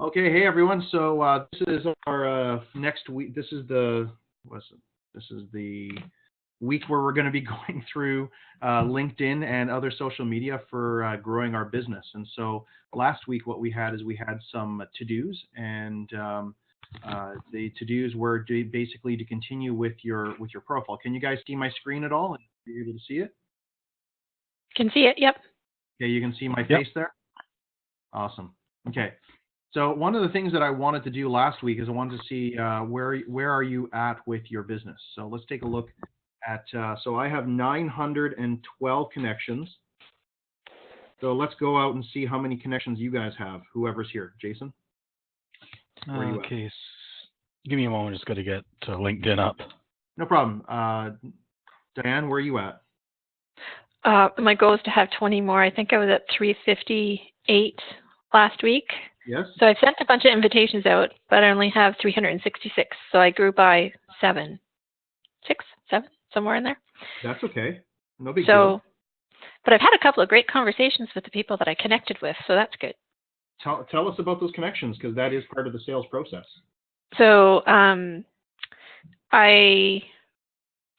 Okay, hey everyone. So this is our next week. This is the week where we're going to be going through LinkedIn and other social media for growing our business. And so last week, what we had is we had some to-dos, and the to-dos were basically to continue with your profile. Can you guys see my screen at all? Are you able to see it? Can see it. Yep. Okay, you can see my Yep. face there. Awesome. Okay. So one of the things that I wanted to do last week is I wanted to see where are you at with your business. So let's take a look at. So I have 912 connections. So let's go out and see how many connections you guys have. Whoever's here, Jason. Where are you at? Okay, give me a moment. Just got to get LinkedIn up. No problem. Diane, where are you at? My goal is to have 20 more. I think I was at 358 last week. Yes. So I've sent a bunch of invitations out, but I only have 366. So I grew by 7, somewhere in there. That's okay. No big deal. But I've had a couple of great conversations with the people that I connected with, so that's good. Tell us about those connections, because that is part of the sales process. So I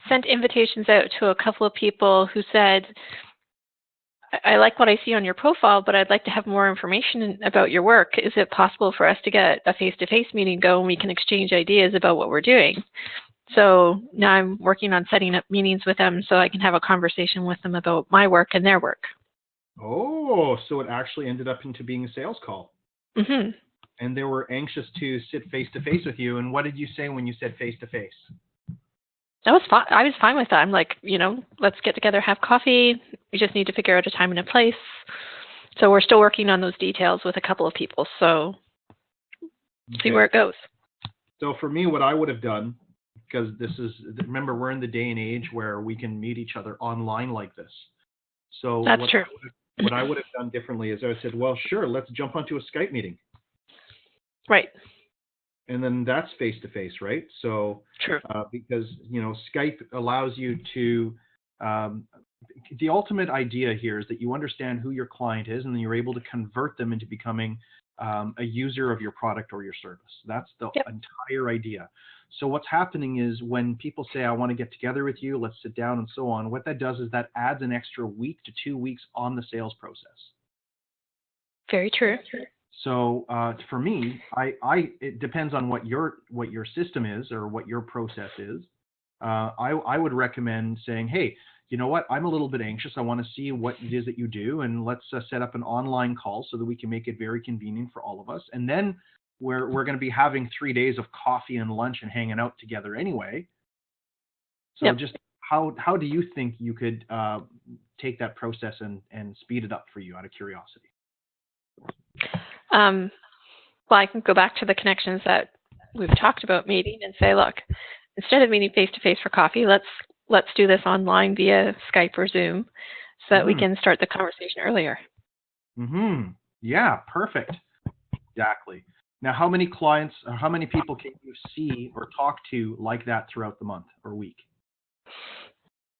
sent invitations out to a couple of people who said, I like what I see on your profile, but I'd like to have more information about your work. Is it possible for us to get a face-to-face meeting go and we can exchange ideas about what we're doing? So now I'm working on setting up meetings with them so I can have a conversation with them about my work and their work. Oh, so it actually ended up into being a sales call. Mm-hmm. And they were anxious to sit face-to-face with you. And what did you say when you said face-to-face? That was fine. I was fine with that. I'm like, let's get together, have coffee. We just need to figure out a time and a place. So we're still working on those details with a couple of people. So see where it goes. So for me, what I would have done, because remember, we're in the day and age where we can meet each other online like this. So that's true. What I would have done differently is I said, well, sure, let's jump onto a Skype meeting. Right. And then that's face-to-face, right? So true. Because, Skype allows you to, the ultimate idea here is that you understand who your client is, and then you're able to convert them into becoming a user of your product or your service. That's the entire idea. So what's happening is when people say, I want to get together with you, let's sit down and so on, what that does is that adds an extra week to 2 weeks on the sales process. Very true. So for me, it depends on what your system is or what your process is. I would recommend saying, hey, you know what? I'm a little bit anxious. I want to see what it is that you do, and let's set up an online call so that we can make it very convenient for all of us. And then we're going to be having 3 days of coffee and lunch and hanging out together anyway. So just how do you think you could take that process and speed it up for you out of curiosity? Well, I can go back to the connections that we've talked about meeting and say, look, instead of meeting face-to-face for coffee, let's do this online via Skype or Zoom so that we can start the conversation earlier. Mm-hmm. Yeah, perfect. Exactly. Now, how many clients or how many people can you see or talk to like that throughout the month or week?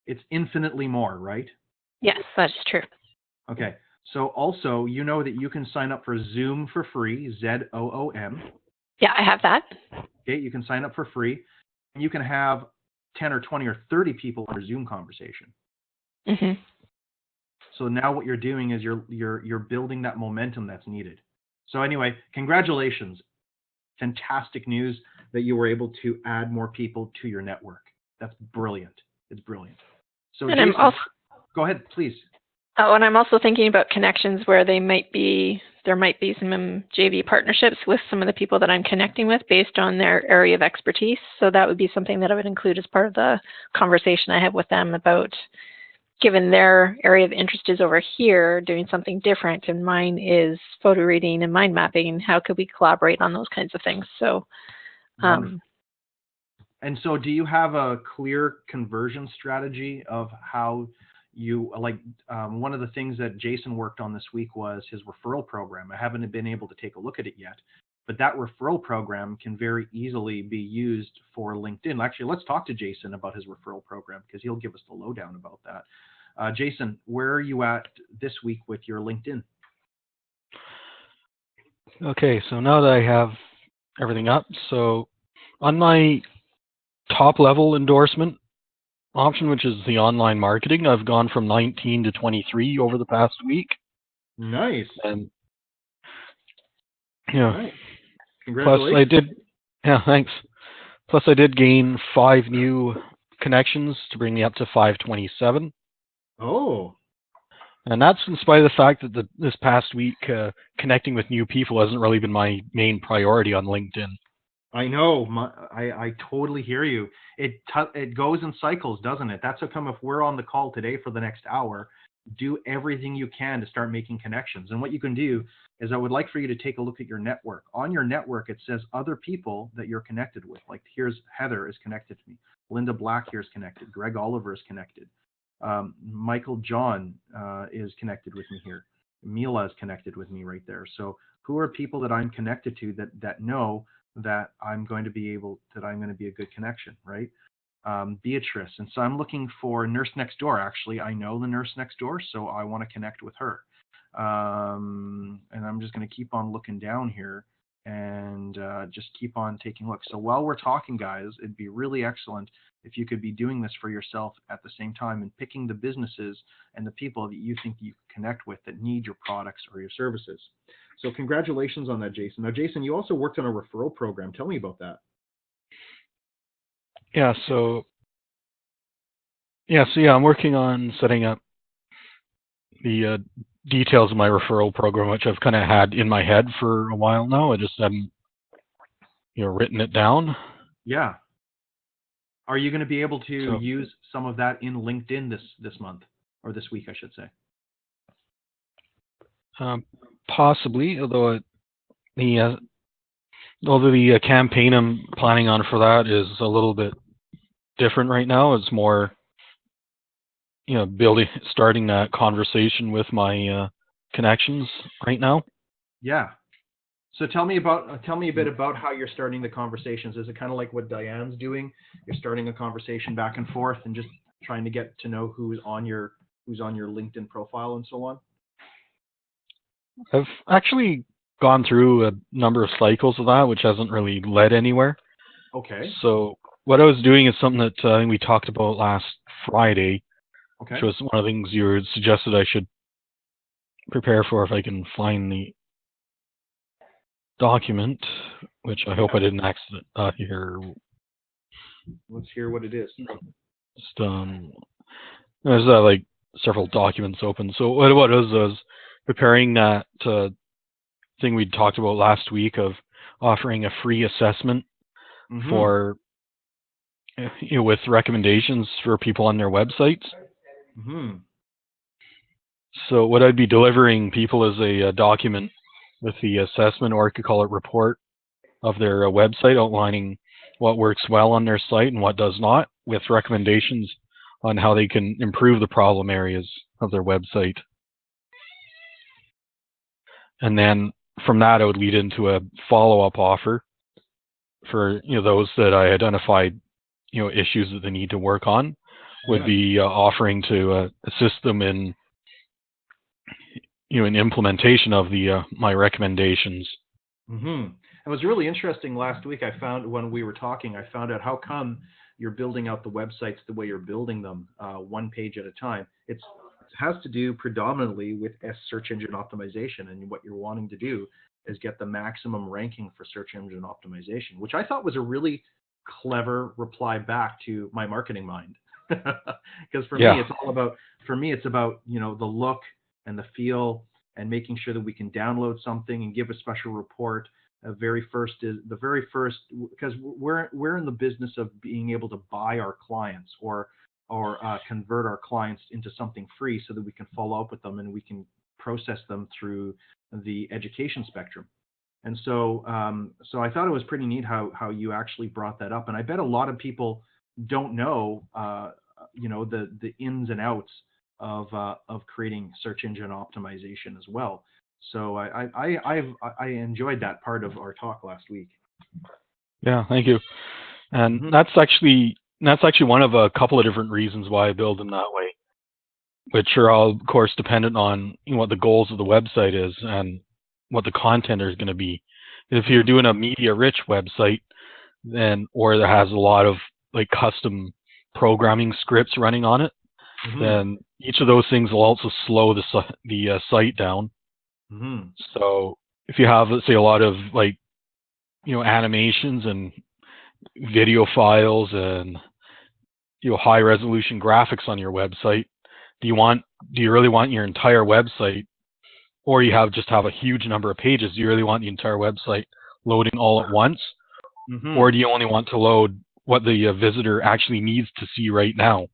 It's infinitely more, right? Yes, that's true. Okay. So also, you know that you can sign up for Zoom for free, ZOOM. Yeah, I have that. Okay, you can sign up for free. And you can have 10 or 20 or 30 people in a Zoom conversation. Mm-hmm. So now what you're doing is you're building that momentum that's needed. So anyway, congratulations. Fantastic news that you were able to add more people to your network. That's brilliant. It's brilliant. So Jason, go ahead, please. Oh, and I'm also thinking about connections where there might be some JV partnerships with some of the people that I'm connecting with based on their area of expertise. So that would be something that I would include as part of the conversation I have with them about, given their area of interest is over here, doing something different, and mine is photo reading and mind mapping, and how could we collaborate on those kinds of things? So, and so do you have a clear conversion strategy of how you one of the things that Jason worked on this week was his referral program. I haven't been able to take a look at it yet, but that referral program can very easily be used for LinkedIn. Actually, let's talk to Jason about his referral program because he'll give us the lowdown about that. Jason, where are you at this week with your LinkedIn? Okay, so now that I have everything up, so on my top level endorsement option, which is the online marketing, I've gone from 19 to 23 over the past week. Nice. And yeah, Nice. plus I Congratulations. did, yeah, thanks. Plus I did gain 5 new connections to bring me up to 527. Oh, And that's in spite of the fact that this past week, connecting with new people hasn't really been my main priority on LinkedIn. I know. I totally hear you. It goes in cycles, doesn't it? That's how come if we're on the call today for the next hour, do everything you can to start making connections. And what you can do is I would like for you to take a look at your network. On your network, it says other people that you're connected with. Like here's Heather is connected to me. Linda Black here is connected. Greg Oliver is connected. Michael John is connected with me here. Mila is connected with me right there. So who are people that I'm connected to that know that I'm going to be a good connection, right? Beatrice. And so I'm looking for Nurse Next Door. Actually, I know the Nurse Next Door, so I want to connect with her. And I'm just going to keep on looking down here and just keep on taking a look. So while we're talking, guys, it'd be really excellent if you could be doing this for yourself at the same time and picking the businesses and the people that you think you can connect with that need your products or your services. So congratulations on that, Jason. Now, Jason, you also worked on a referral program. Tell me about that. Yeah, so I'm working on setting up the details of my referral program, which I've kind of had in my head for a while now. I just haven't, written it down. Yeah. Are you going to be able to use some of that in LinkedIn this month, or this week, I should say? Possibly, although the campaign I'm planning on for that is a little bit different right now. It's more, starting that conversation with my connections right now. Yeah. So tell me a bit about how you're starting the conversations. Is it kind of like what Diane's doing? You're starting a conversation back and forth and just trying to get to know who's on your LinkedIn profile and so on? I've actually gone through a number of cycles of that, which hasn't really led anywhere. Okay. So what I was doing is something that I think we talked about last Friday, Okay. which was one of the things you suggested I should prepare for if I can find the document, which I hope I didn't accident here. Let's hear what it is. Just there's like several documents open. So what it was preparing that thing we talked about last week of offering a free assessment for with recommendations for people on their websites. So what I'd be delivering people is a document with the assessment, or I could call it report, of their website outlining what works well on their site and what does not, with recommendations on how they can improve the problem areas of their website. And then from that, I would lead into a follow-up offer for those that I identified issues that they need to work on, would be offering to assist them in in implementation of the my recommendations. It was really interesting last week. I found when we were talking, I found out how come you're building out the websites the way you're building them, one page at a time. It has to do predominantly with search engine optimization, and what you're wanting to do is get the maximum ranking for search engine optimization, which I thought was a really clever reply back to my marketing mind. Because for me, it's about the look and the feel and making sure that we can download something and give a special report. The very first, because we're in the business of being able to buy our clients or convert our clients into something free so that we can follow up with them and we can process them through the education spectrum. And so I thought it was pretty neat how you actually brought that up. And I bet a lot of people don't know the ins and outs of creating search engine optimization as well. So I enjoyed that part of our talk last week. Yeah, thank you. And that's actually one of a couple of different reasons why I build them that way, which are all, of course, dependent on what the goals of the website is. And what the content is going to be. If you're doing a media-rich website, then or that has a lot of like custom programming scripts running on it, then each of those things will also slow the site down. So if you have, let's say, a lot of like animations and video files and high resolution graphics on your website, do you really want your entire website, or just have a huge number of pages? Do you really want the entire website loading all at once, or do you only want to load what the visitor actually needs to see right now?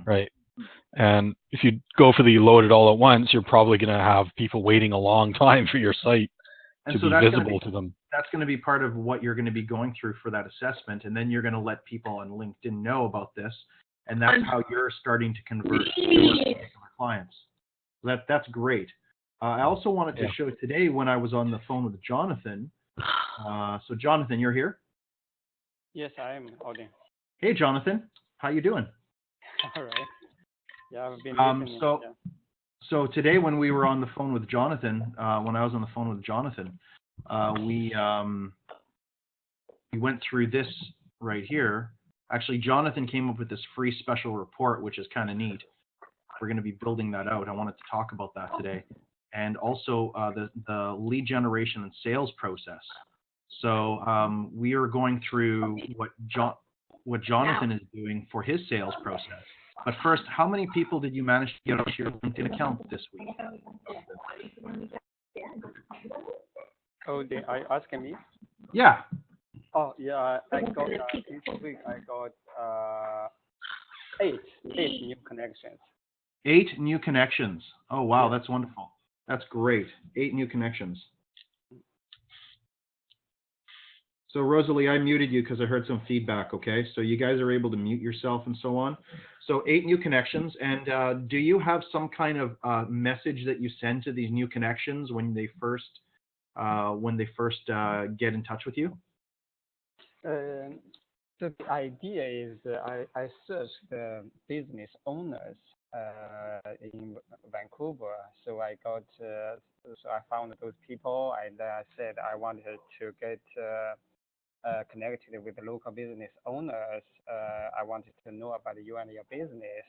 Right. And if you go for the load it all at once, you're probably going to have people waiting a long time for your site to be visible to them. That's going to be part of what you're going to be going through for that assessment, and then you're going to let people on LinkedIn know about this, and that's how you're starting to convert your particular clients. That's great. I also wanted to show today when I was on the phone with Jonathan. So Jonathan, you're here? Yes, I am, Odin. Hey, Jonathan. How you doing? All right. Yeah, I've been listening. So today when we were on the phone with Jonathan, when I was on the phone with Jonathan, we went through this right here. Actually, Jonathan came up with this free special report, which is kind of neat. We're going to be building that out. I wanted to talk about that today. And also the lead generation and sales process. So we are going through what Jonathan is doing for his sales process. But first, how many people did you manage to get onto your LinkedIn account this week? Oh, are you asking me? Yeah. Oh, yeah, I got this week. I got 8 new connections. 8 new connections. Oh wow, that's wonderful. That's great. 8 new connections. So Rosalie, I muted you because I heard some feedback, okay? So you guys are able to mute yourself and so on. So 8 new connections. And do you have some kind of message that you send to these new connections when they first get in touch with you? So the idea is I searched the business owners in Vancouver. So I found those people, and I said I wanted to get connected with the local business owners. I wanted to know about you and your business.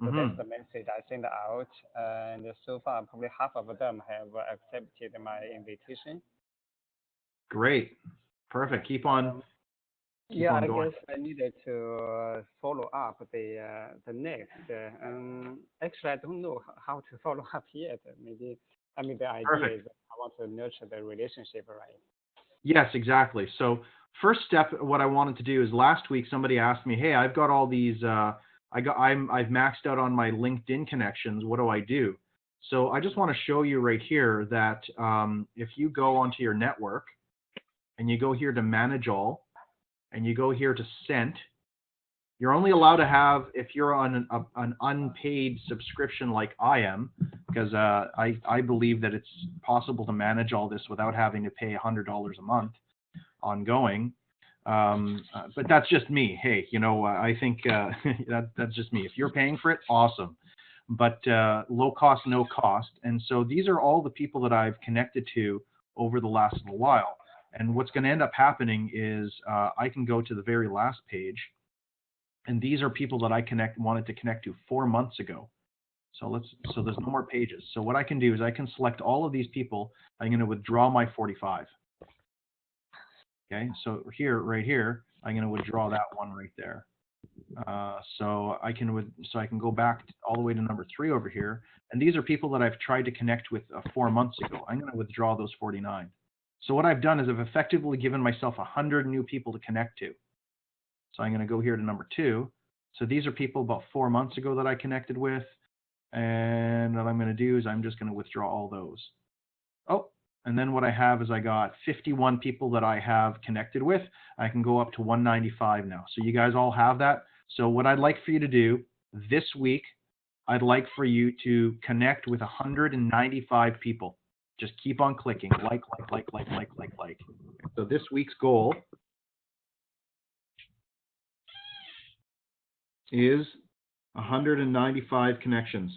So that's the message I sent out. And so far, probably half of them have accepted my invitation. Great. Perfect. Keep on. I guess I needed to follow up the next. Actually, I don't know how to follow up yet. Maybe the idea is I want to nurture the relationship, right? Yes, exactly. So first step, what I wanted to do is last week somebody asked me, hey, I've got all these, I've maxed out on my LinkedIn connections. What do I do? So I just want to show you right here that if you go onto your network and you go here to manage all, and you go here to sent, you're only allowed to have, if you're on an unpaid subscription like I am, because I believe that it's possible to manage all this without having to pay $100 a month ongoing. But that's just me. Hey, I think that's just me. If you're paying for it, awesome. But low cost, no cost. And so these are all the people that I've connected to over the last little while. And what's going to end up happening is I can go to the very last page, and these are people that I wanted to connect to 4 months ago. So there's no more pages. So what I can do is I can select all of these people. I'm going to withdraw my 45. Okay, so right here, I'm going to withdraw that one right there. So I can go back all the way to number 3 over here, and these are people that I've tried to connect with 4 months ago. I'm going to withdraw those 49. So what I've done is I've effectively given myself 100 new people to connect to. So I'm going to go here to number 2. So these are people about 4 months ago that I connected with. And what I'm going to do is I'm just going to withdraw all those. Oh, and then what I have is I got 51 people that I have connected with. I can go up to 195 now. So you guys all have that. So what I'd like for you to do this week, I'd like for you to connect with 195 people. Just keep on clicking, like. So this week's goal is 195 connections.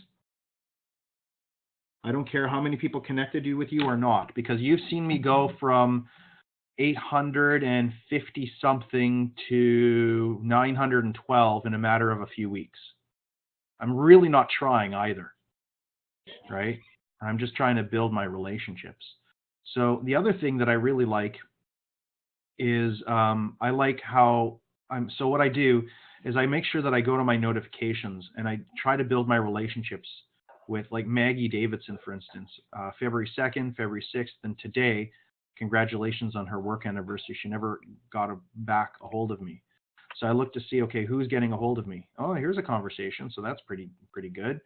I don't care how many people connected with you or not, because you've seen me go from 850 something to 912 in a matter of a few weeks. I'm really not trying either, right? I'm just trying to build my relationships. So the other thing that I really like is I like how so what I do is I make sure that I go to my notifications and I try to build my relationships with, like, Maggie Davidson, for instance, February 2nd, February 6th, and today. Congratulations on her work anniversary. She never got back a hold of me. So I look to see, okay, who's getting a hold of me? Oh, here's a conversation. So that's pretty good.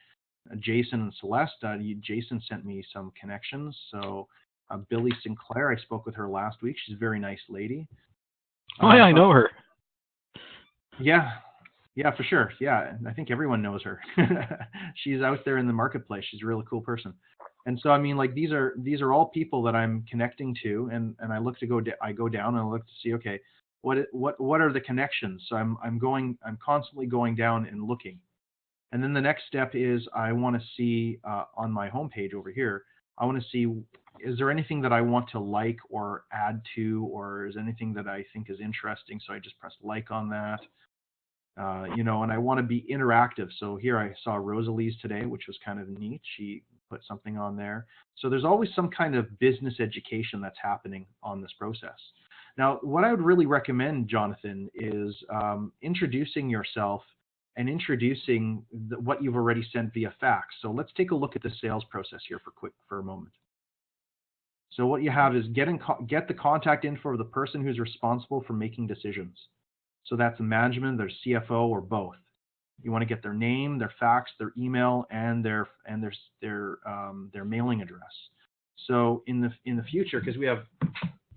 Jason and Celeste, Jason sent me some connections. So Billy Sinclair, I spoke with her last week. She's a very nice lady. Oh, yeah, I know her. Yeah, for sure. Yeah, I think everyone knows her. She's out there in the marketplace. She's a really cool person. And so, I mean, like, these are all people that I'm connecting to, and I look to I go down and I look to see, okay, what are the connections? So I'm constantly going down and looking. And then the next step is I want to see on my homepage over here, I want to see, is there anything that I want to like or add to, or is anything that I think is interesting? So I just press like on that. And I want to be interactive. So here I saw Rosalie's today, which was kind of neat. She put something on there. So there's always some kind of business education that's happening on this process. Now, what I would really recommend, Jonathan, is introducing yourself and introducing what you've already sent via fax. So let's take a look at the sales process here for a moment. So what you have is get the contact info of the person who's responsible for making decisions. So that's management, their CFO, or both. You want to get their name, their fax, their email, and their mailing address. So in the future, because we have,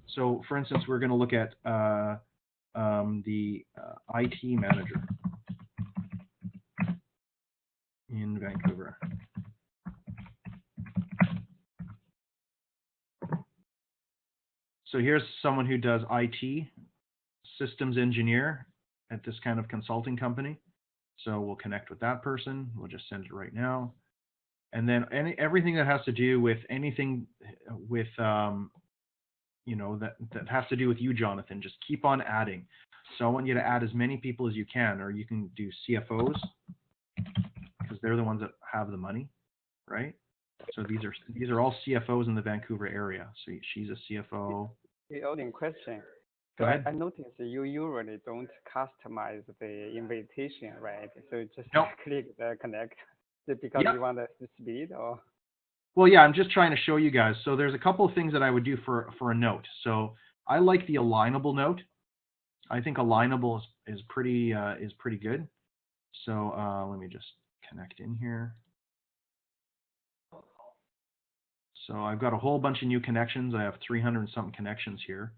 so for instance, we're going to look at the IT manager in Vancouver. So here's someone who does IT, systems engineer at this kind of consulting company. So we'll connect with that person. We'll just send it right now. And then everything that has to do with anything with, that has to do with you, Jonathan, just keep on adding. So I want you to add as many people as you can, or you can do CFOs, because they're the ones that have the money, right? So these are all CFOs in the Vancouver area. So she's a CFO. The only question. Go ahead. I noticed you usually don't customize the invitation, right? So just click the connect because you want the speed, or? Well, yeah, I'm just trying to show you guys. So there's a couple of things that I would do for a note. So I like the alignable note. I think alignable is pretty good. So let me just connect in here. So I've got a whole bunch of new connections. I have 300 and something connections here.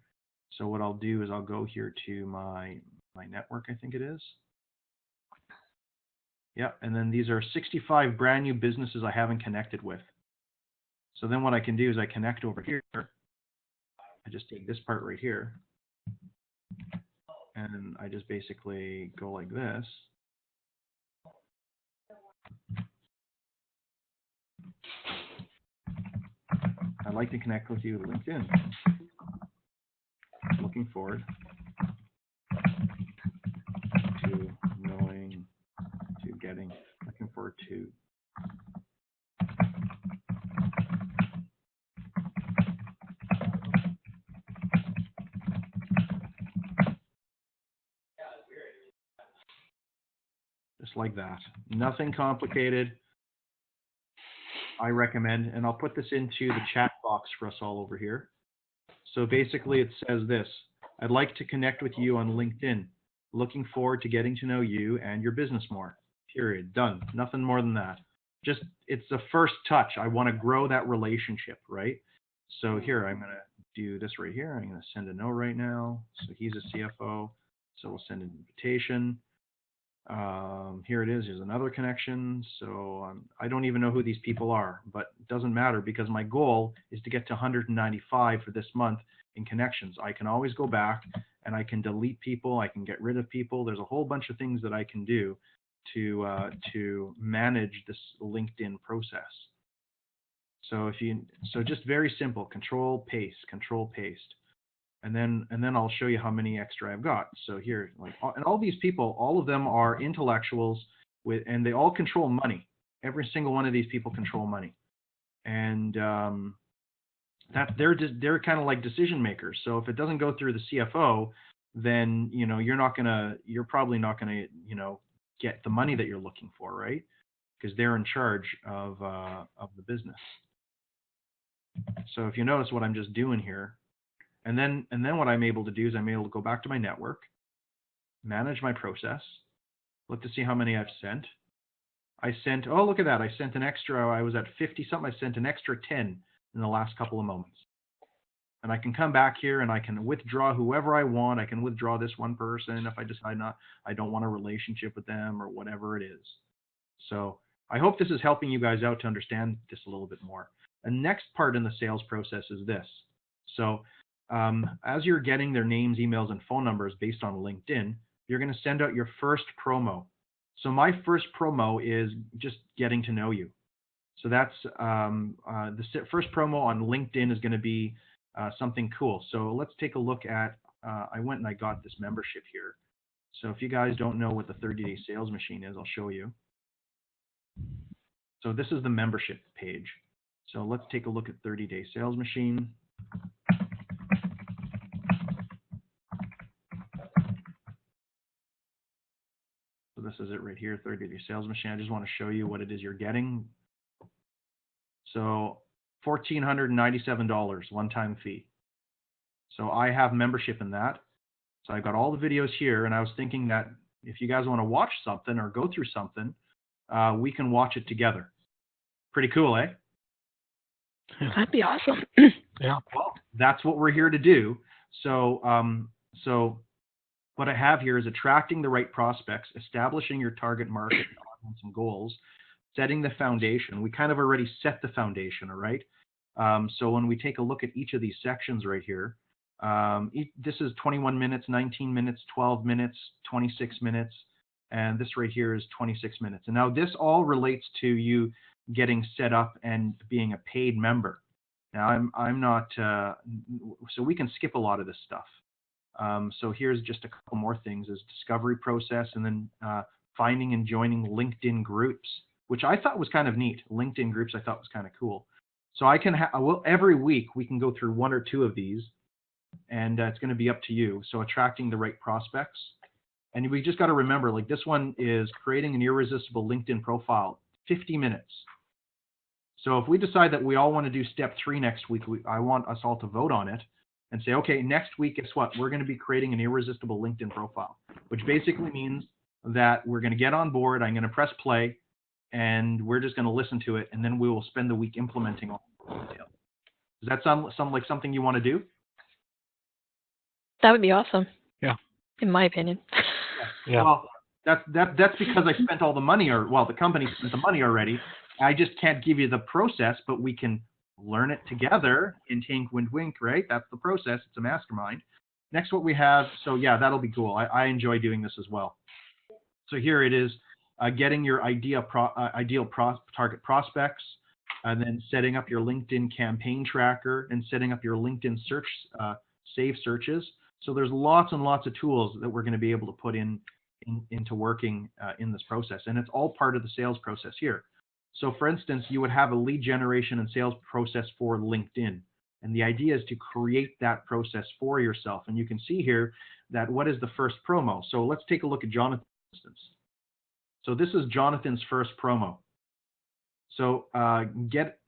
So what I'll do is I'll go here to my network, I think it is. Yeah, and then these are 65 brand new businesses I haven't connected with. So then what I can do is I connect over here. I just take this part right here. And I just basically go like this. I'd like to connect with you with LinkedIn. Looking forward to looking forward to just like that. Nothing complicated. I recommend, and I'll put this into the chat box for us all over here. So basically it says this: I'd like to connect with you on LinkedIn. Looking forward to getting to know you and your business more. Period. Done. Nothing more than that. Just, it's the first touch. I want to grow that relationship, right? So here, I'm going to do this right here. I'm going to send a note right now. So he's a CFO. So we'll send an invitation. Here it is. Here's another connection. So I don't even know who these people are, but it doesn't matter because my goal is to get to 195 for this month in connections. I can always go back and I can delete people. I can get rid of people. There's a whole bunch of things that I can do to manage this LinkedIn process. So just very simple, control paste, and then I'll show you how many extra I've got. So here, and all these people, all of them are intellectuals and they all control money. Every single one of these people control money, and that they're kind of like decision makers. So if it doesn't go through the CFO, then you're probably not gonna get the money that you're looking for, right? Because they're in charge of the business. So if you notice what I'm just doing here, and then what I'm able to do is I'm able to go back to my network, manage my process, look to see how many I've sent. Oh, look at that. I sent an extra, I was at 50 something, I sent an extra 10 in the last couple of moments. And I can come back here and I can withdraw whoever I want. I can withdraw this one person if I decide I don't want a relationship with them or whatever it is. So I hope this is helping you guys out to understand this a little bit more. The next part in the sales process is this. So as you're getting their names, emails, and phone numbers based on LinkedIn, you're going to send out your first promo. So my first promo is just getting to know you. So that's the first promo on LinkedIn is going to be something cool. So let's take a look at, I went and I got this membership here. So if you guys don't know what the 30-day sales machine is, I'll show you. So this is the membership page. So let's take a look at 30-day sales machine. So this is it right here, 30-day sales machine. I just want to show you what it is you're getting. So $1,497 one-time fee. So I have membership in that. So I've got all the videos here, and I was thinking that if you guys want to watch something or go through something, we can watch it together. Pretty cool, eh? That'd be awesome. Yeah. Well, that's what we're here to do. So, what I have here is attracting the right prospects, establishing your target market audience and goals, setting the foundation. We kind of already set the foundation, all right? So when we take a look at each of these sections right here, this is 21 minutes, 19 minutes, 12 minutes, 26 minutes, and this right here is 26 minutes. And now this all relates to you getting set up and being a paid member. Now I'm not, so we can skip a lot of this stuff. So here's just a couple more things: is discovery process, and then finding and joining LinkedIn groups, which I thought was kind of neat. LinkedIn groups I thought was kind of cool. So I can every week we can go through one or two of these, and it's going to be up to you. So attracting the right prospects, and we just got to remember, like this one is creating an irresistible LinkedIn profile, 50 minutes. So if we decide that we all want to do step 3 next week, I want us all to vote on it and say, okay, next week, guess what? We're going to be creating an irresistible LinkedIn profile, which basically means that we're going to get on board. I'm going to press play, and we're just going to listen to it, and then we will spend the week implementing all the details. Does that sound like something you want to do? That would be awesome. Yeah. In my opinion. Yeah. Well, that's because I spent all the money, the company spent the money already. I just can't give you the process, but we can learn it together in Tink Wind Wink, right? That's the process. It's a mastermind. Next, what we have, so yeah, that'll be cool. I enjoy doing this as well. So here it is, getting your ideal target prospects, and then setting up your LinkedIn campaign tracker and setting up your LinkedIn search, save searches. So there's lots and lots of tools that we're going to be able to put into working in this process. And it's all part of the sales process here. So for instance, you would have a lead generation and sales process for LinkedIn. And the idea is to create that process for yourself. And you can see here that what is the first promo. So let's take a look at Jonathan, for instance. So this is Jonathan's first promo. So get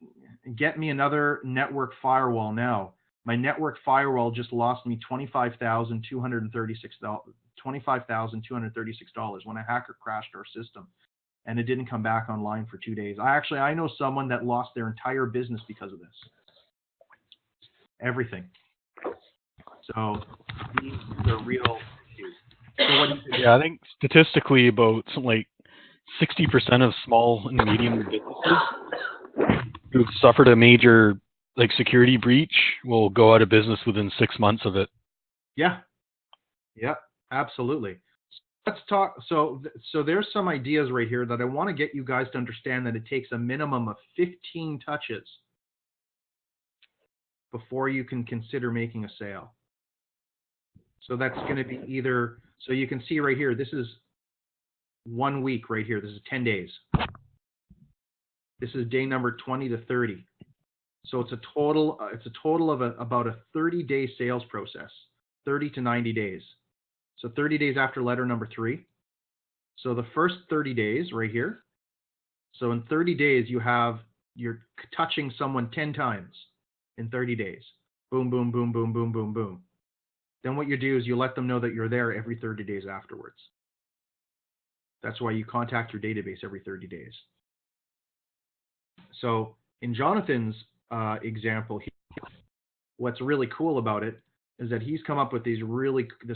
me another network firewall now. My network firewall just lost me $25,236 when a hacker crashed our system, and it didn't come back online for 2 days. I know someone that lost their entire business because of this. Everything. So these are real issues. So yeah, I think statistically about something like 60% of small and medium businesses who've suffered a major security breach will go out of business within 6 months of it. Yeah, absolutely. Let's talk. So there's some ideas right here that I want to get you guys to understand that it takes a minimum of 15 touches before you can consider making a sale. So that's going to be either, so you can see right here, this is 1 week right here. This is 10 days. This is day number 20 to 30. So it's a total of about a 30-day sales process, 30 to 90 days. So 30 days after letter number 3. So the first 30 days right here. So in 30 days, you're touching someone 10 times in 30 days. Boom, boom, boom, boom, boom, boom, boom. Then what you do is you let them know that you're there every 30 days afterwards. That's why you contact your database every 30 days. So in Jonathan's example here, what's really cool about it is that he's come up with this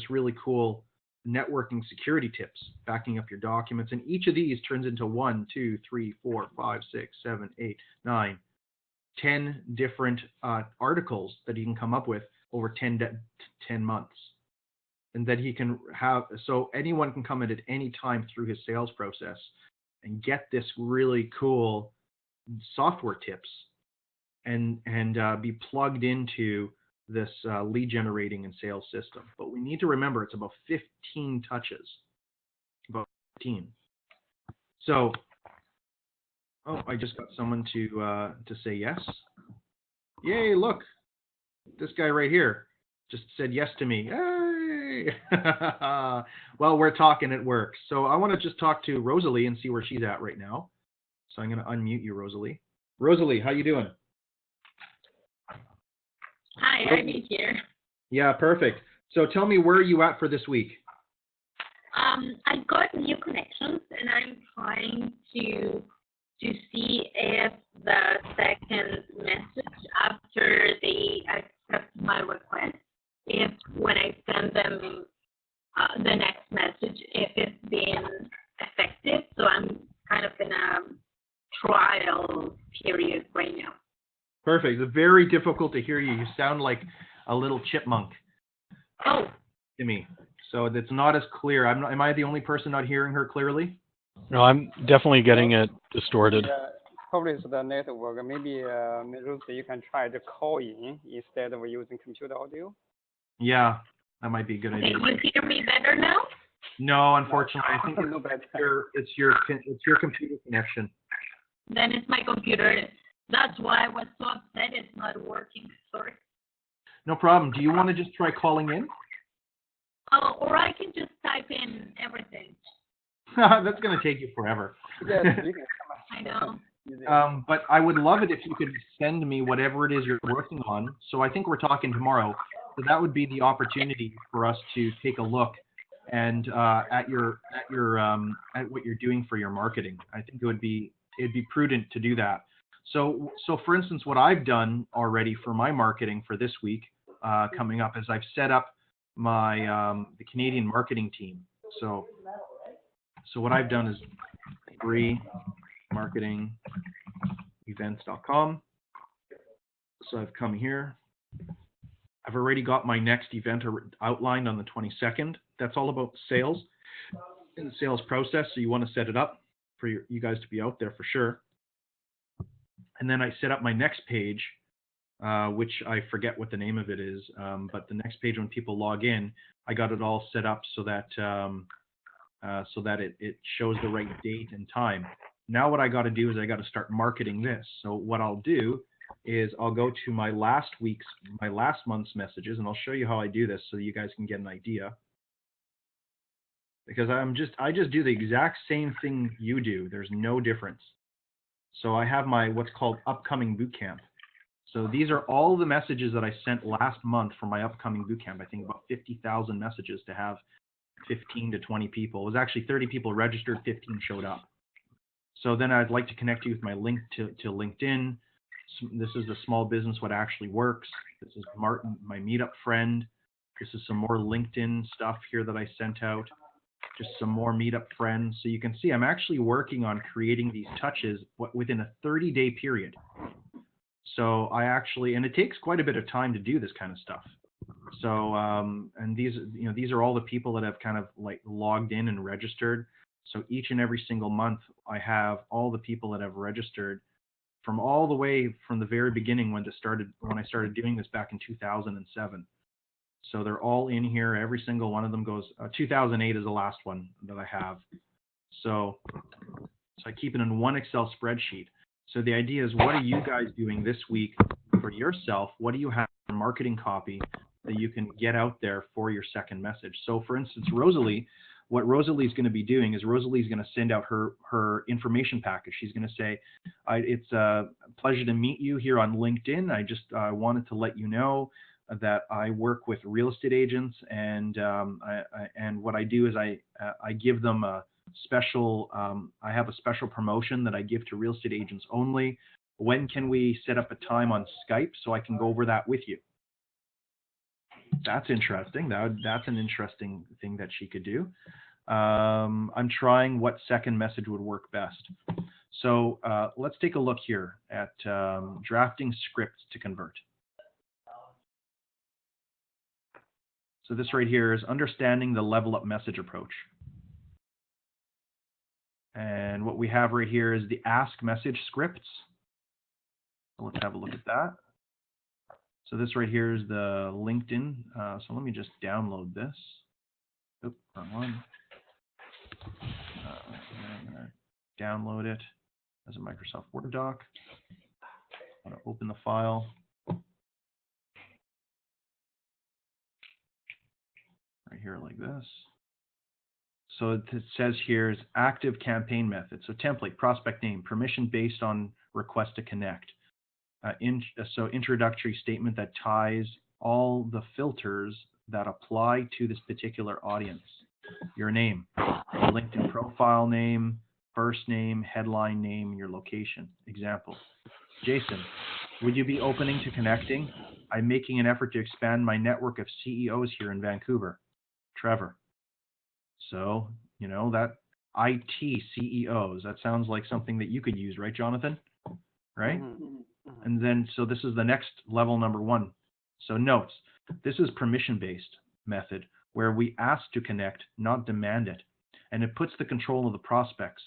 really cool networking security tips, backing up your documents. And each of these turns into 1, 2, 3, 4, 5, 6, 7, 8, 9, 10 different articles that he can come up with over 10 months. And that he can have, so anyone can come in at any time through his sales process and get this really cool software tips and be plugged into this lead generating and sales system. But we need to remember it's about 15 touches, about 15. So, oh, I just got someone to say yes. Yay, look, this guy right here just said yes to me. Hey! Well, we're talking, it works. So I want to just talk to Rosalie and see where she's at right now. So I'm going to unmute you, Rosalie. Rosalie, how you doing? Hi, I'm here. Yeah, perfect. So tell me, where are you at for this week? I got new connections, and I'm trying to see if the second message after they accept my request, if when I send them the next message, if it's been effective. So I'm kind of in a trial period right now. Perfect. It's very difficult to hear you. You sound like a little chipmunk. Oh. To me. So it's not as clear. Am I the only person not hearing her clearly? No, I'm definitely getting it distorted. Probably it's the network. Maybe, Rosie, you can try to call in instead of using computer audio. Yeah, that might be a good idea. Can you hear me better now? No, unfortunately, I think No better. it's your computer connection. Then it's my computer. That's why I was so upset it's not working. Sorry. No problem. Do you want to just try calling in? Or I can just type in everything. That's going to take you forever. Yes, you can I know. But I would love it if you could send me whatever it is you're working on. So I think we're talking tomorrow. So that would be the opportunity for us to take a look and at what you're doing for your marketing. I think it'd be prudent to do that. So for instance, what I've done already for my marketing for this week coming up is I've set up my the Canadian marketing team. So what I've done is freemarketingevents.com. So I've come here. I've already got my next event outlined on the 22nd. That's all about sales and the sales process. So you want to set it up for you guys to be out there for sure. And then I set up my next page, which I forget what the name of it is. But the next page, when people log in, I got it all set up so that it shows the right date and time. Now what I got to do is I got to start marketing this. So what I'll do is I'll go to my last month's messages, and I'll show you how I do this so you guys can get an idea. Because I just do the exact same thing you do. There's no difference. So I have my what's called upcoming bootcamp. So these are all the messages that I sent last month for my upcoming bootcamp. I think about 50,000 messages to have 15 to 20 people. It was actually 30 people registered, 15 showed up. So then I'd like to connect you with my link to LinkedIn. This is the Small Business What Actually Works. This is Martin, my meetup friend. This is some more LinkedIn stuff here that I sent out. Just some more meetup friends. So you can see I'm actually working on creating these touches within a 30-day period. So and it takes quite a bit of time to do this kind of stuff. So, and these are all the people that have kind of like logged in and registered. So each and every single month, I have all the people that have registered from all the way from the very beginning when I started doing this back in 2007. So they're all in here. Every single one of them goes. 2008 is the last one that I have. So I keep it in one Excel spreadsheet. So the idea is, what are you guys doing this week for yourself? What do you have in marketing copy that you can get out there for your second message? So for instance, Rosalie, what Rosalie is going to be doing is Rosalie is going to send out her information package. She's going to say, it's a pleasure to meet you here on LinkedIn. I just wanted to let you know that I work with real estate agents, and what I do is I give them a special, I have a special promotion that I give to real estate agents only. When can we set up a time on Skype so I can go over that with you? That's interesting. That's an interesting thing that she could do. I'm trying what second message would work best. So let's take a look here at drafting scripts to convert. So this right here is understanding the level up message approach. And what we have right here is the ask message scripts. So let's have a look at that. So this right here is the LinkedIn. So let me just download this. Oops, wrong one. I'm going to download it as a Microsoft Word doc. I'm going to open the file. Right here like this. So it says here is active campaign method. So template, prospect name, permission based on request to connect. So introductory statement that ties all the filters that apply to this particular audience. Your name, your LinkedIn profile name, first name, headline name, and your location. Example, Jason, would you be opening to connecting? I'm making an effort to expand my network of CEOs here in Vancouver. Trevor. So, you know, that IT CEOs, that sounds like something that you could use, right, Jonathan? Right? Mm-hmm. And then, so this is the next level, number one. So notes, this is permission-based method where we ask to connect, not demand it. And it puts the control of the prospects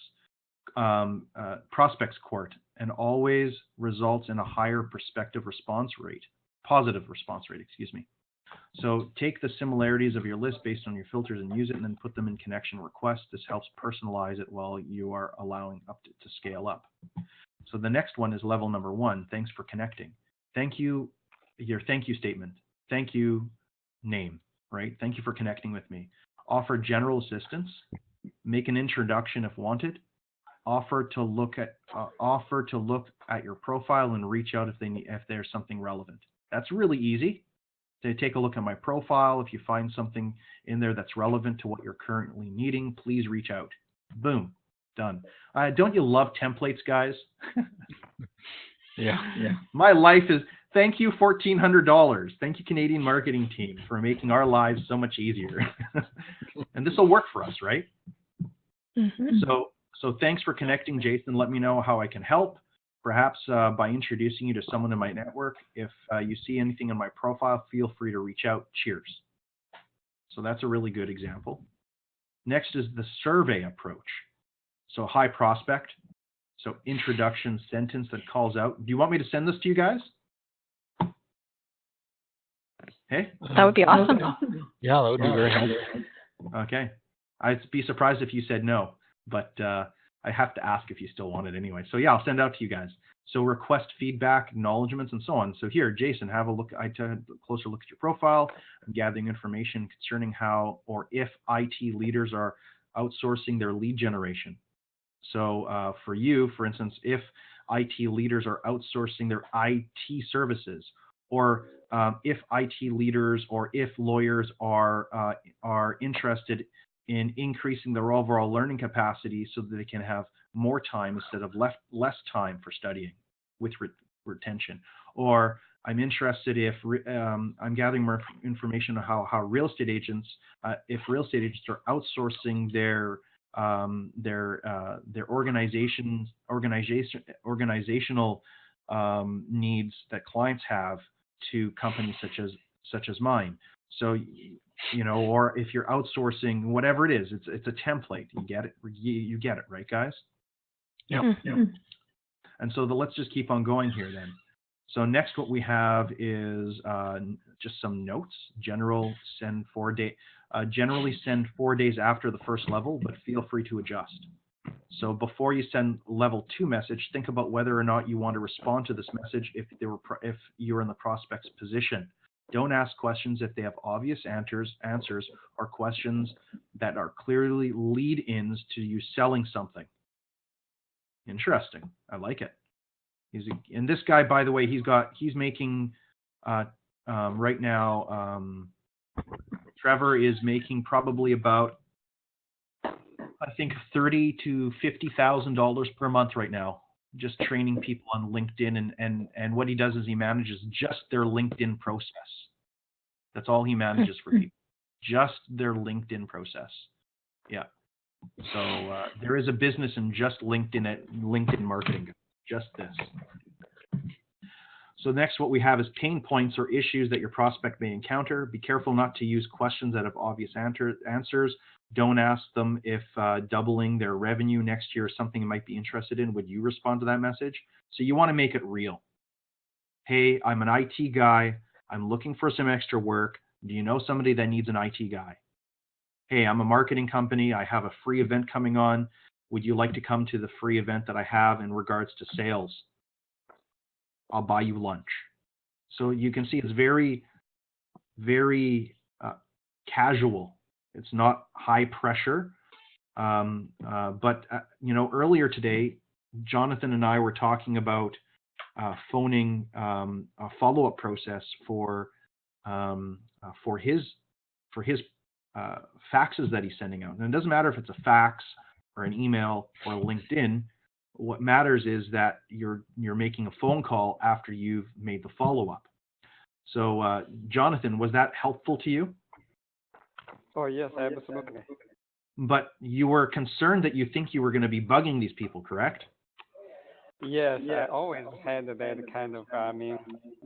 court, and always results in a higher prospective response rate, positive response rate, excuse me. So take the similarities of your list based on your filters and use it, and then put them in connection requests. This helps personalize it while you are allowing up to scale up. So the next one is level number one. Thanks for connecting. Thank you, your thank you statement. Thank you name, right? Thank you for connecting with me. Offer general assistance. Make an introduction if wanted. Offer to look at your profile and reach out if there's something relevant. That's really easy. To take a look at my profile. If you find something in there that's relevant to what you're currently needing, please reach out. Boom, done. Don't you love templates, guys? Yeah. My life is, thank you $1,400. Thank you, Canadian marketing team, for making our lives so much easier. And this will work for us, right? Mm-hmm. So thanks for connecting, Jason. Let me know how I can help. Perhaps by introducing you to someone in my network. If you see anything in my profile, feel free to reach out. Cheers. So that's a really good example. Next is the survey approach. So high prospect. So introduction sentence that calls out. Do you want me to send this to you guys? Hey? That would be awesome. Yeah, that would be very helpful. Okay. I'd be surprised if you said no, but I have to ask if you still want it anyway. So yeah, I'll send it out to you guys. So request feedback, acknowledgements, and so on. So here, Jason, have a look. I took a closer look at your profile. I'm gathering information concerning how or if IT leaders are outsourcing their lead generation. So for you, for instance, if IT leaders are outsourcing their IT services, or if IT leaders or if lawyers are interested in increasing their overall learning capacity so that they can have more time instead of less time for studying with retention. Or I'm interested if I'm gathering more information on how real estate agents, if real estate agents are outsourcing their organizational needs that clients have to companies such as mine. So, you know, or if you're outsourcing whatever it is, it's a template. You get it? You get it, right, guys? Yeah. Mm-hmm. And so let's just keep on going here then. So next what we have is just some notes. Generally send 4 days after the first level, but feel free to adjust. So before you send level 2 message, think about whether or not you want to respond to this message if you're in the prospect's position. Don't ask questions if they have obvious answers or questions that are clearly lead-ins to you selling something. Interesting. I like it. And this guy, by the way, he's making right now. Trevor is making probably about, I think, $30,000 to $50,000 per month right now, just training people on LinkedIn. And what he does is he manages just their LinkedIn process. That's all he manages for people, just their LinkedIn process. Yeah. So there is a business in just LinkedIn marketing, just this. So next, what we have is pain points or issues that your prospect may encounter. Be careful not to use questions that have obvious answers. Don't ask them if doubling their revenue next year is something you might be interested in. Would you respond to that message? So you want to make it real. Hey, I'm an IT guy. I'm looking for some extra work. Do you know somebody that needs an IT guy? Hey, I'm a marketing company. I have a free event coming on. Would you like to come to the free event that I have in regards to sales? I'll buy you lunch. So you can see it's very, very casual. It's not high pressure. But earlier today, Jonathan and I were talking about phoning a follow-up process for his faxes that he's sending out. And it doesn't matter if it's a fax or an email or a LinkedIn. What matters is that you're making a phone call after you've made the follow-up. So, Jonathan, was that helpful to you? Oh, yes, absolutely. But you were concerned that you think you were going to be bugging these people, correct? Yes, I always had that kind of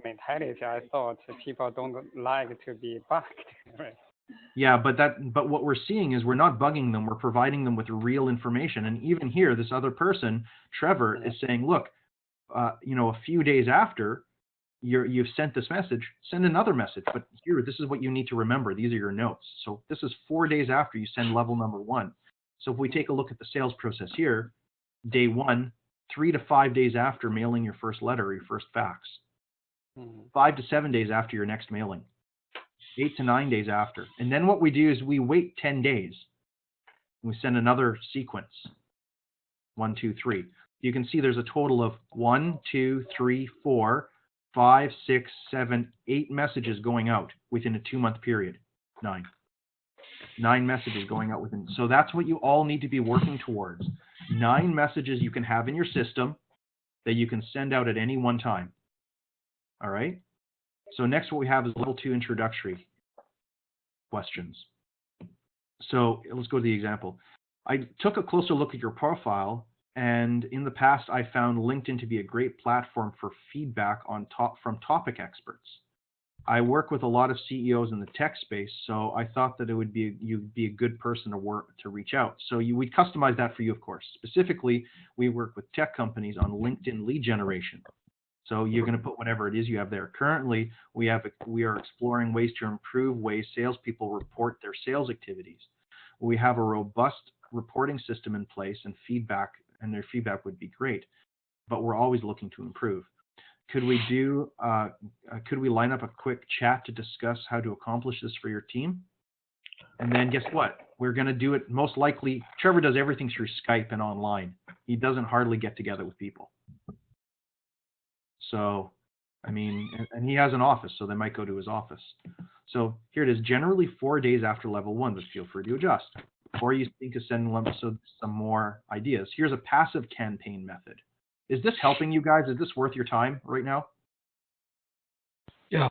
mentality. I thought people don't like to be bugged, right? Yeah, but what we're seeing is we're not bugging them. We're providing them with real information. And even here, this other person, Trevor, is saying, look, a few days after you've sent this message, send another message. But here, this is what you need to remember. These are your notes. So this is 4 days after you send level number 1. So if we take a look at the sales process here, day 1, 3 to 5 days after mailing your first letter or your first fax, 5 to 7 days after your next mailing, 8 to 9 days after. And then what we do is we wait 10 days. We send another sequence. 1, 2, 3. You can see there's a total of 1, 2, 3, 4, 5, 6, 7, 8 messages going out within a 2-month period. 9 messages going out within. So that's what you all need to be working towards. 9 messages you can have in your system that you can send out at any one time. All right. So next what we have is level 2 introductory questions. So let's go to the example. I took a closer look at your profile, and in the past I found LinkedIn to be a great platform for feedback from topic experts. I work with a lot of CEOs in the tech space, so I thought that you'd be a good person to reach out. So we'd customize that for you, of course. Specifically, we work with tech companies on LinkedIn lead generation. So you're going to put whatever it is you have there. Currently, we are exploring ways to improve ways salespeople report their sales activities. We have a robust reporting system in place, and their feedback would be great. But we're always looking to improve. Could we line up a quick chat to discuss how to accomplish this for your team? And then guess what? We're going to do it most likely. Trevor does everything through Skype and online. He doesn't hardly get together with people. So, and he has an office, so they might go to his office. So here it is, generally 4 days after level 1, but feel free to adjust. Or you think of sending some more ideas. Here's a passive campaign method. Is this helping you guys? Is this worth your time right now? Yeah.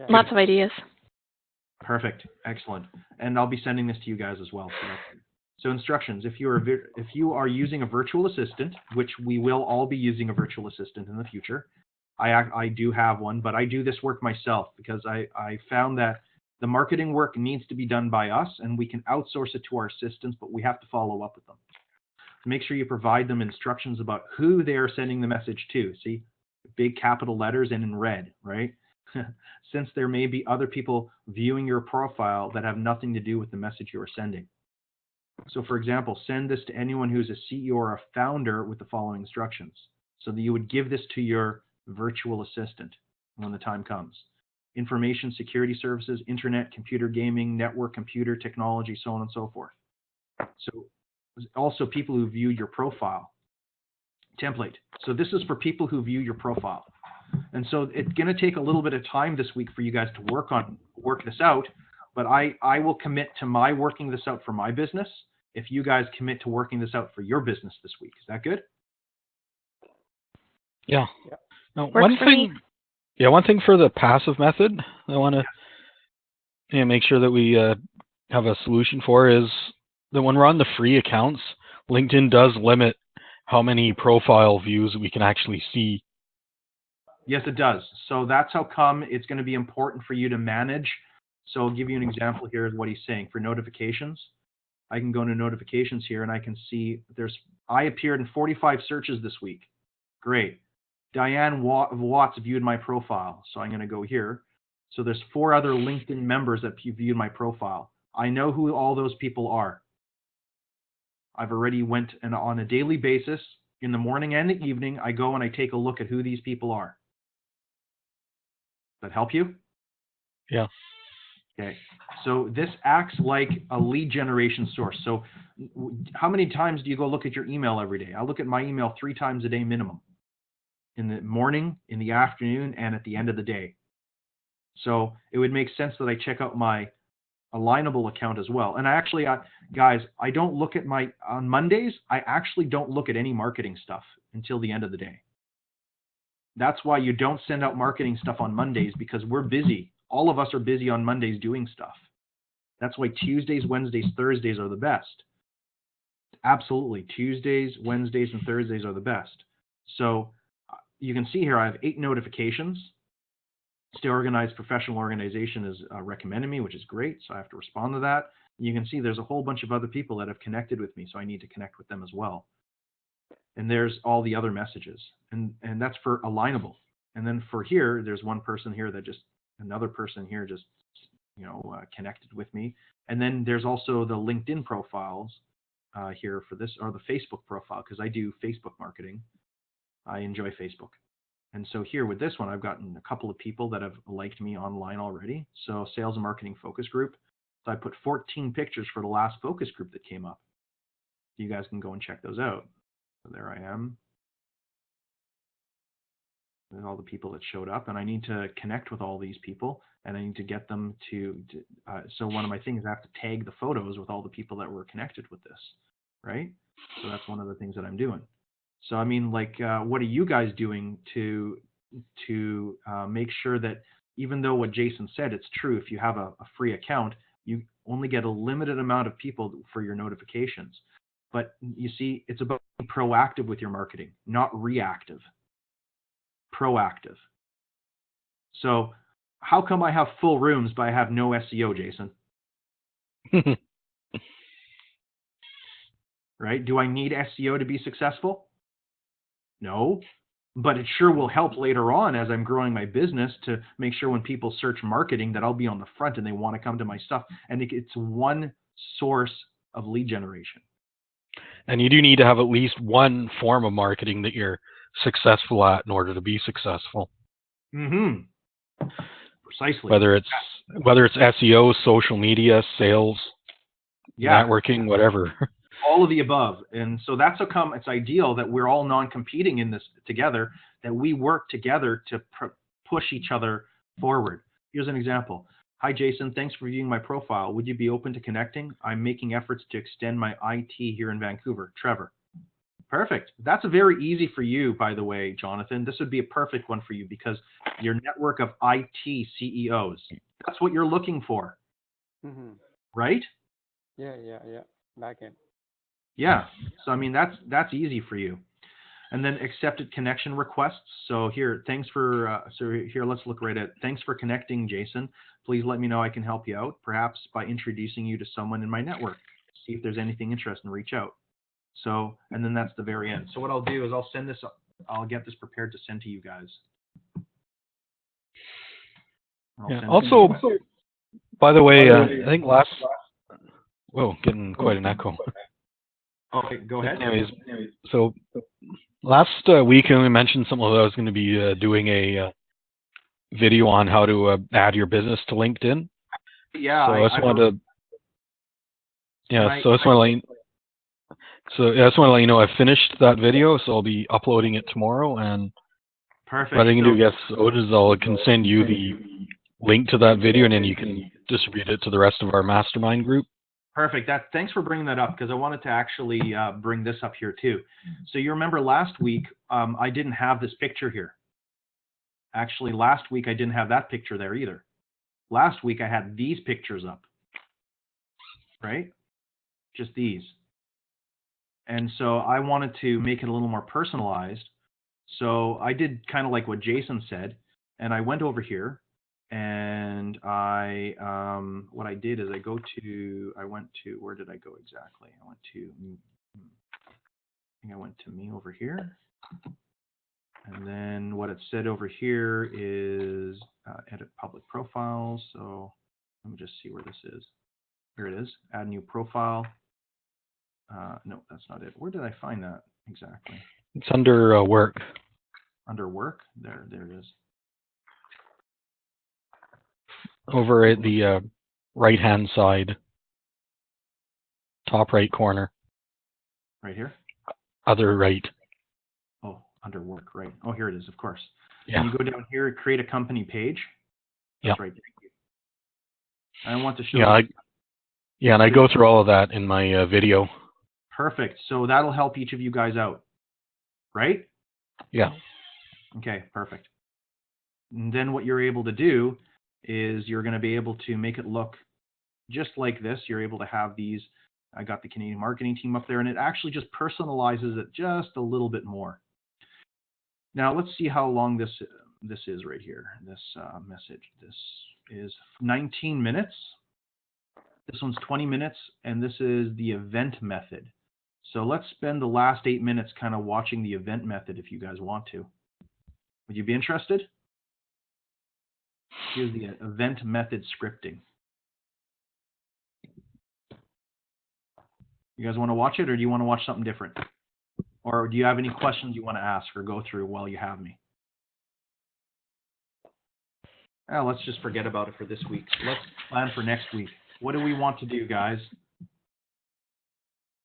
Lots of ideas. Perfect. Excellent. And I'll be sending this to you guys as well. So instructions, if you are using a virtual assistant, which we will all be using a virtual assistant in the future, I do have one, but I do this work myself because I found that the marketing work needs to be done by us, and we can outsource it to our assistants, but we have to follow up with them. make sure you provide them instructions about who they are sending the message to. See, big capital letters and in red, right? Since there may be other people viewing your profile that have nothing to do with the message you are sending. So for example, send this to anyone who's a CEO or a founder with the following instructions. So that you would give this to your virtual assistant when the time comes. Information security services, internet, computer gaming, network, computer technology, so on and so forth. So also people who view your profile. Template. So this is for people who view your profile. And so it's going to take a little bit of time this week for you guys to work this out, but I will commit to my working this out for my business if you guys commit to working this out for your business this week. Is that good? Yeah. Now, Works one for thing. me. Yeah, one thing for the passive method, I want to make sure that we have a solution for is that when we're on the free accounts, LinkedIn does limit how many profile views we can actually see. Yes, it does. So that's how come it's going to be important for you to manage. So I'll give you an example here of what he's saying. For notifications, I can go into notifications here and I can see I appeared in 45 searches this week. Great. Diane Watts viewed my profile. So I'm going to go here. So there's 4 other LinkedIn members that viewed my profile. I know who all those people are. I've already went and on a daily basis, in the morning and the evening, I go and I take a look at who these people are. Does that help you? Yeah. Okay. So this acts like a lead generation source. So how many times do you go look at your email every day? I look at my email 3 times a day minimum. In the morning, in the afternoon, and at the end of the day. So it would make sense that I check out my Alignable account as well. And I actually, guys, I don't look at on Mondays, I actually don't look at any marketing stuff until the end of the day. That's why you don't send out marketing stuff on Mondays, because we're busy. All of us are busy on Mondays doing stuff. That's why Tuesdays, Wednesdays, Thursdays are the best. Absolutely. Tuesdays, Wednesdays, and Thursdays are the best. So you can see here I have 8 notifications. Stay Organized Professional Organization is recommending me, which is great. So I have to respond to that. You can see there's a whole bunch of other people that have connected with me, so I need to connect with them as well. And there's all the other messages, and that's for Alignable. And then for here, there's one person here that another person here just connected with me. And then there's also the LinkedIn profiles here for this, or the Facebook profile, because I do Facebook marketing. I enjoy Facebook. And so here with this one, I've gotten a couple of people that have liked me online already. So Sales and Marketing Focus Group. So I put 14 pictures for the last focus group that came up. You guys can go and check those out. So there I am. And all the people that showed up. And I need to connect with all these people. And I need to get them so one of my things, I have to tag the photos with all the people that were connected with this. Right? So that's one of the things that I'm doing. So, I mean, like, what are you guys doing to make sure that even though what Jason said, it's true, if you have a free account, you only get a limited amount of people for your notifications. But you see, it's about being proactive with your marketing, not reactive. Proactive. So how come I have full rooms, but I have no SEO, Jason? Right? Do I need SEO to be successful? No, but it sure will help later on as I'm growing my business to make sure when people search marketing that I'll be on the front and they want to come to my stuff. And it's one source of lead generation. And you do need to have at least one form of marketing that you're successful at in order to be successful. Mm-hmm. Precisely. Whether it's SEO, social media, sales, networking, whatever. All of the above. And so that's how come it's ideal that we're all non-competing in this together, that we work together to push each other forward. Here's an example. Hi, Jason. Thanks for viewing my profile. Would you be open to connecting? I'm making efforts to extend my IT here in Vancouver. Trevor. Perfect. That's very easy for you, by the way, Jonathan. This would be a perfect one for you because your network of IT CEOs, that's what you're looking for. Mm-hmm. Right? Yeah. Like it. Yeah. So, I mean, that's easy for you. And then accepted connection requests. So here, let's look right at, thanks for connecting, Jason. Please let me know I can help you out, perhaps by introducing you to someone in my network. See if there's anything interesting, reach out. So, and then that's the very end. So what I'll do is I'll get this prepared to send to you guys. Yeah. Also, by the way, I think getting quite an echo. Okay, go ahead. Anyways, so last week I mentioned something that I was going to be doing a video on how to add your business to LinkedIn. Yeah. So I just wanted to. Yeah. So I just want to let you. So I just want to let you know I finished that video, so I'll be uploading it tomorrow. And perfect. what I can do, yes, is I can send you the link to that video, and then you can distribute it to the rest of our mastermind group. Perfect. Thanks for bringing that up, because I wanted to actually bring this up here too. So you remember last week I didn't have this picture here. Actually, last week I didn't have that picture there either. Last week I had these pictures up, right? Just these. And so I wanted to make it a little more personalized. So I did kind of like what Jason said, and I went over here, and what I did is I went to, where did I go exactly? I think I went to me over here. And then what it said over here is edit public profiles. So let me just see where this is. Here it is, add new profile. No, that's not it. Where did I find that exactly? It's under work. Under work? There it is. Over at the right-hand side, top right corner. Right here? Other right. Oh, under work, right. Oh, here it is, of course. Yeah. And you go down here, create a company page. That's right. Thank you. I want to show you. And I go through all of that in my video. Perfect. So that'll help each of you guys out, right? Yeah. Okay, perfect. And then what you're able to do is you're going to be able to make it look just like this. You're able to have these. I got the Canadian marketing team up there, and it actually just personalizes it just a little bit more. Now let's see how long this is right here. This message. This is 19 minutes. This one's 20 minutes, and this is the event method. So let's spend the last 8 minutes kind of watching the event method if you guys want to. Would you be interested? Here's the event method scripting. You guys want to watch it, or do you want to watch something different? Or do you have any questions you want to ask or go through while you have me? Let's just forget about it for this week. Let's plan for next week. What do we want to do, guys?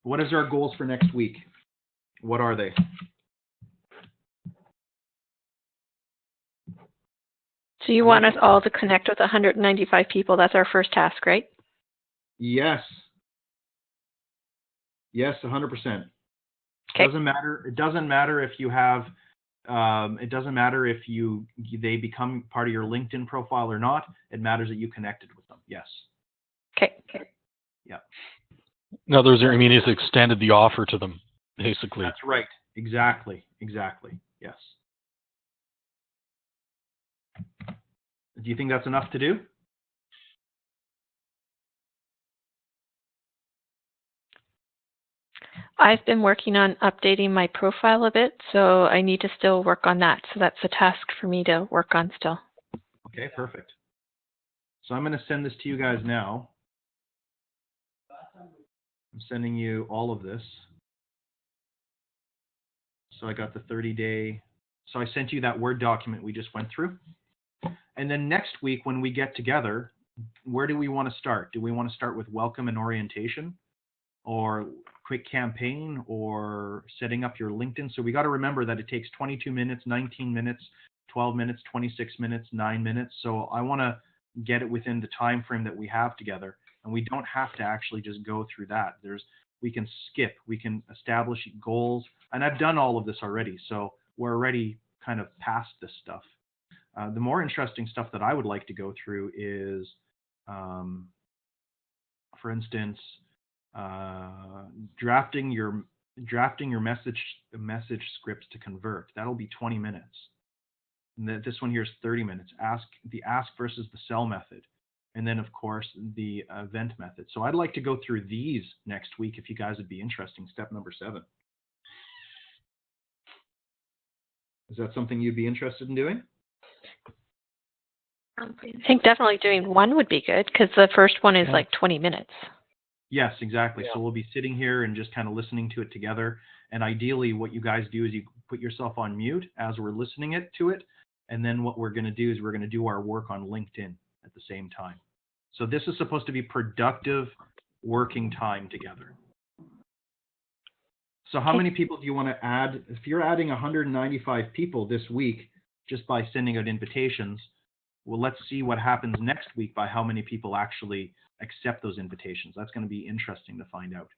What is our goals for next week? What are they? So you want us all to connect with 195 people. That's our first task, right? Yes. Yes, 100%. Okay. It doesn't matter if you have. It doesn't matter if they become part of your LinkedIn profile or not. It matters that you connected with them. Yes. Okay. Yeah. In other words, I mean, it's extended the offer to them, basically. That's right. Exactly. Yes. Do you think that's enough to do? I've been working on updating my profile a bit, so I need to still work on that. So that's a task for me to work on still. Okay, perfect. So I'm going to send this to you guys now. I'm sending you all of this. So I got the 30-day. So I sent you that Word document we just went through. And then next week when we get together, where do we want to start? Do we want to start with welcome and orientation, or quick campaign, or setting up your LinkedIn? So we got to remember that it takes 22 minutes, 19 minutes, 12 minutes, 26 minutes, 9 minutes. So I want to get it within the time frame that we have together. And we don't have to actually just go through that. We can skip, we can establish goals. And I've done all of this already. So we're already kind of past this stuff. The more interesting stuff that I would like to go through is, for instance, drafting your message scripts to convert. That'll be 20 minutes. And this one here is 30 minutes. The ask versus the sell method. and then of course the event method. So I'd like to go through these next week if you guys would be interested. Step number 7. Is that something you'd be interested in doing? I think definitely doing one would be good because the first one is like 20 minutes. Yes, exactly. Yeah. So we'll be sitting here and just kind of listening to it together. And ideally, what you guys do is you put yourself on mute as we're listening to it. And then what we're going to do is we're going to do our work on LinkedIn at the same time. So this is supposed to be productive working time together. So how many people do you want to add? If you're adding 195 people this week just by sending out invitations, well, let's see what happens next week by how many people actually accept those invitations. That's going to be interesting to find out.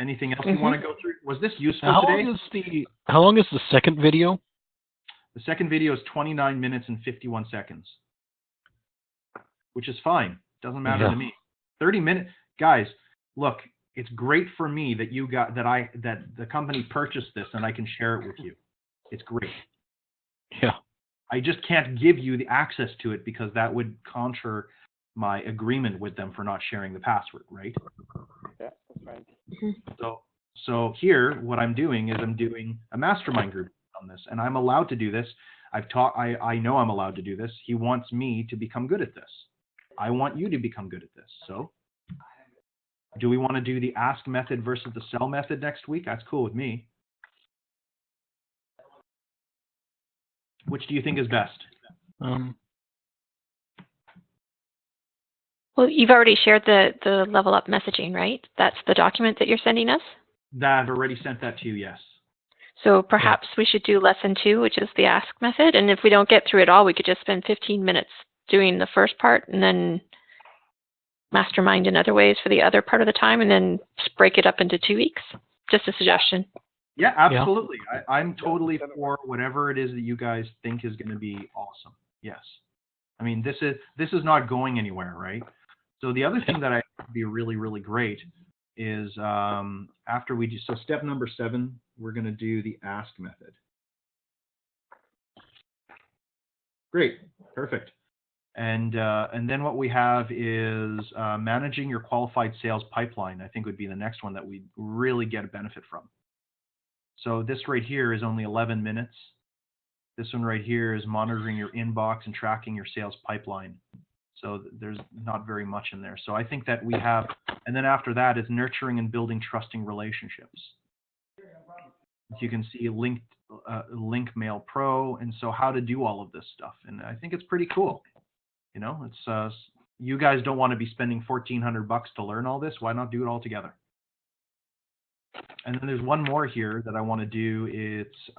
Anything else you want to go through? Was this useful today? How long is the second video? The second video is 29 minutes and 51 seconds, which is fine. Doesn't matter to me. 30 minutes, guys. Look, it's great for me that you got that the company purchased this and I can share it with you. It's great. Yeah. I just can't give you the access to it because that would contra my agreement with them for not sharing the password, right? Yeah, that's right. So here, what I'm doing is I'm doing a mastermind group on this, and I'm allowed to do this. I know I'm allowed to do this. He wants me to become good at this. I want you to become good at this. So do we want to do the ask method versus the sell method next week? That's cool with me. Which do you think is best? Well, you've already shared the level up messaging, right? That's the document that you're sending us? That I've already sent that to you, yes. So perhaps we should do lesson 2, which is the ask method. And if we don't get through it all, we could just spend 15 minutes doing the first part and then mastermind in other ways for the other part of the time and then just break it up into 2 weeks. Just a suggestion. Yeah, absolutely. Yeah. I'm totally for whatever it is that you guys think is going to be awesome. Yes. I mean, this is not going anywhere, right? So the other thing that I think would be really, really great is after we do, so step number 7, we're going to do the ask method. Great. Perfect. And then what we have is managing your qualified sales pipeline, I think would be the next one that we really get a benefit from. So this right here is only 11 minutes. This one right here is monitoring your inbox and tracking your sales pipeline. So there's not very much in there. So I think that we have, and then after that is nurturing and building trusting relationships. You can see Link Mail Pro, and so how to do all of this stuff. And I think it's pretty cool. You know, it's you guys don't want to be spending $1,400 to learn all this. Why not do it all together? And then there's one more here that I want to do. It's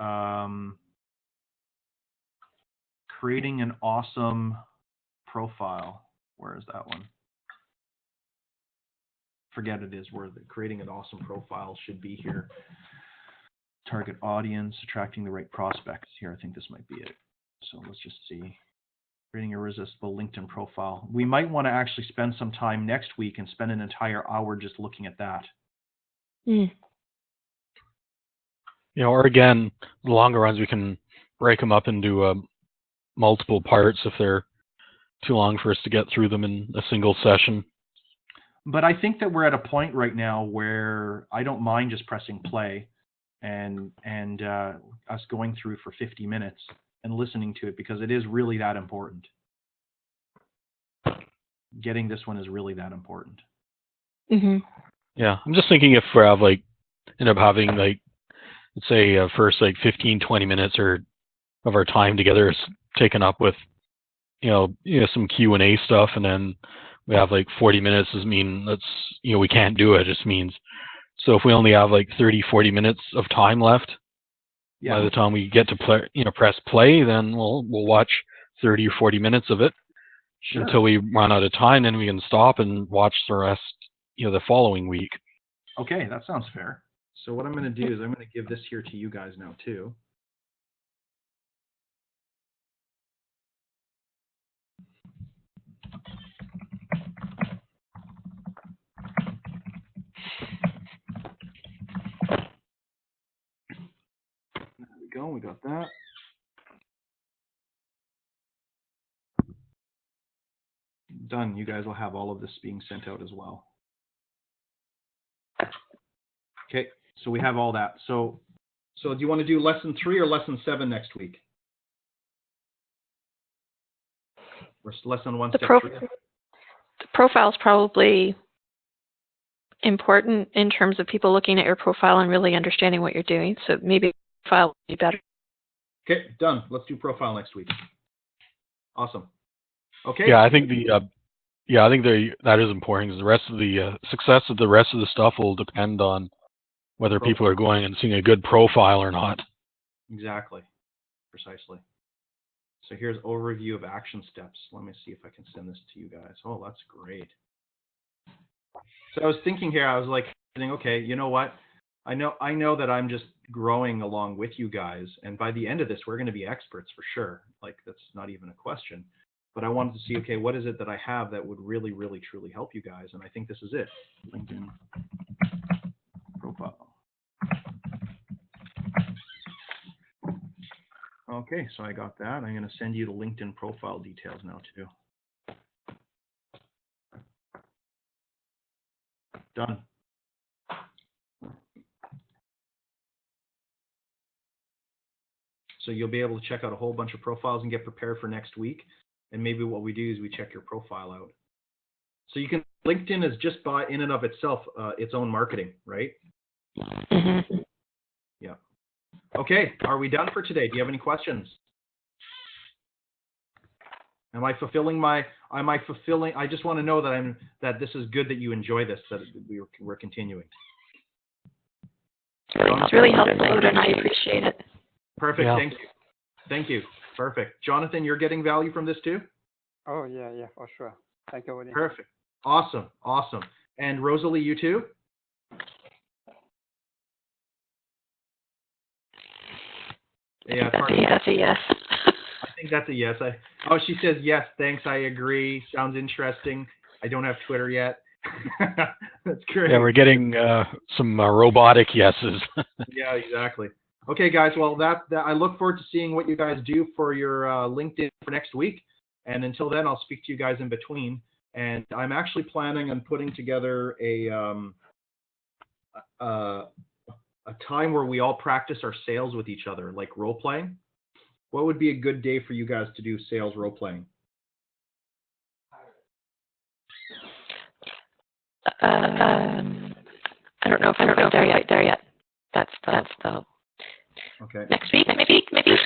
creating an awesome profile. Where is that one? Forget it is where the creating an awesome profile should be here. Target audience, attracting the right prospects. Here, I think this might be it. So let's just see. Creating a irresistible LinkedIn profile. We might want to actually spend some time next week and spend an entire hour just looking at that. You know, or again, the longer runs, we can break them up into multiple parts if they're too long for us to get through them in a single session. But I think that we're at a point right now where I don't mind just pressing play and us going through for 50 minutes and listening to it because it is really that important. Getting this one is really that important. Yeah, I'm just thinking if we have end up having let's say first 15-20 minutes or of our time together is taken up with some Q&A stuff, and then we have 40 minutes doesn't mean that's we can't do it. It just means so if we only have 30-40 minutes of time left, by the time we get to play, press play, then we'll watch 30 or 40 minutes of it until we run out of time, then we can stop and watch the rest the following week. Okay, that sounds fair. So what I'm going to do is I'm going to give this here to you guys now too. There we go. We got that. done, you guys will have all of this being sent out as well. Okay, so we have all that. So do you want to do lesson 3 or lesson 7 next week? Or lesson 1, step 3? The profile is probably important in terms of people looking at your profile and really understanding what you're doing. So maybe profile would be better. Okay, done. Let's do profile next week. Awesome. Okay. Yeah, I think that is important, because the rest of the success of the rest of the stuff will depend on whether people are going and seeing a good profile or not. Exactly. Precisely. So here's overview of action steps. Let me see if I can send this to you guys. Oh, that's great. So I was thinking here, I was like, okay, you know what? I know that I'm just growing along with you guys, and by the end of this, we're going to be experts for sure. Like, that's not even a question. But I wanted to see, okay, what is it that I have that would really, really, truly help you guys? And I think this is it. LinkedIn profile. Okay, so I got that. I'm going to send you the LinkedIn profile details now too. Done. So you'll be able to check out a whole bunch of profiles and get prepared for next week. And maybe what we do is we check your profile out. So you can, LinkedIn is just by in and of itself its own marketing, right? Mm-hmm. Yeah. Okay, are we done for today? Do you have any questions? Am I fulfilling I just want to know that this is good, that you enjoy this, that we're continuing. It's really helpful, and I appreciate it. Perfect. Yeah. Thank you. Thank you. Perfect. Jonathan, you're getting value from this too? Oh, yeah, for sure. Thank you, Woody. Perfect. Awesome. Awesome. And Rosalie, you too? Yeah, That's a yes. I think that's a yes. She says yes, thanks, I agree. Sounds interesting. I don't have Twitter yet. That's great. Yeah, we're getting some robotic yeses. Yeah, exactly. Okay, guys. Well, that I look forward to seeing what you guys do for your LinkedIn for next week. And until then, I'll speak to you guys in between. And I'm actually planning on putting together a time where we all practice our sales with each other, like role playing. What would be a good day for you guys to do sales role playing? I don't know if I'm there yet. That's the Okay. next week, maybe.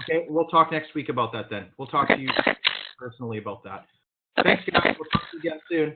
Okay, we'll talk next week about that then. We'll talk to you personally about that. Okay. Thanks, guys. We'll talk to you again soon.